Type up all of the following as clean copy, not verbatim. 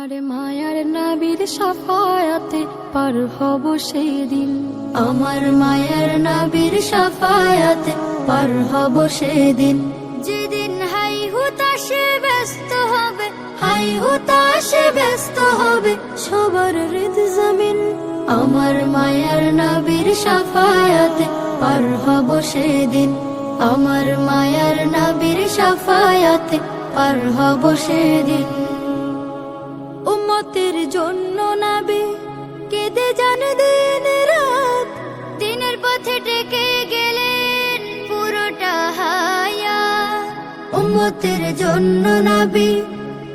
আমার মায়ার নবীর শাফায়াতে পার হব সেদিন, আমার মায়ার নবীর শাফায়াতে পার হব সেদিন। যেদিন হাই হুতাশে ব্যস্ত হবে, হাই হুতাশে ব্যস্ত হবে সবার হৃদ জমিন। আমার মায়ার নবীর শাফায়াতে পার হব সেদিন, আমার মায়ার নবীর শাফায়াতে পার হব সেদিন। উম্মতের জন্য নবী কেঁদে যান দিন রাত, দিনের পথে টেকে গেলেন পুরোটা হায়াত। উম্মতের জন্য নবী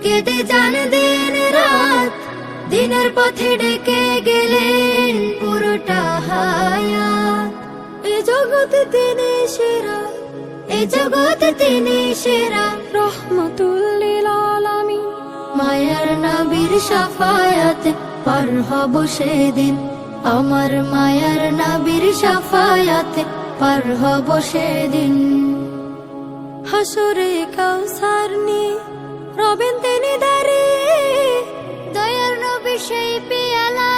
কেঁদে যান দিন রাত, দিনের পথে ডেকে গেলেন পুরোটা হায়াত। এ জগতে তিনি সেরা, এ জগতে তিনি সেরা, রহমাতুল লিল আলামিন। মায়ার নবীর শাফায়াতে পার হব সেদিন, আমার মায়ার নবীর শাফায়াতে পার হব সেদিন। হাসরে কাউসার নিয়ে রবেন তিনি দাঁড়িয়ে, দয়ার নবী সেই পেয়ালা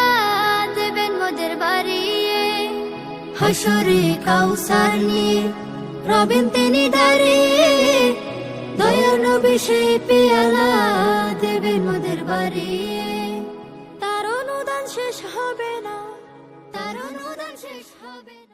দেবেন মোদের বাড়িয়ে। হাসরে কাউসার নিয়ে রবেন তিনি দাঁড়িয়ে, দয়ার নবী সেই পেয়ালা দেবেন মোদের বাড়িয়ে। তার অনুদান শেষ হবে না, তার অনুদান শেষ হবে না।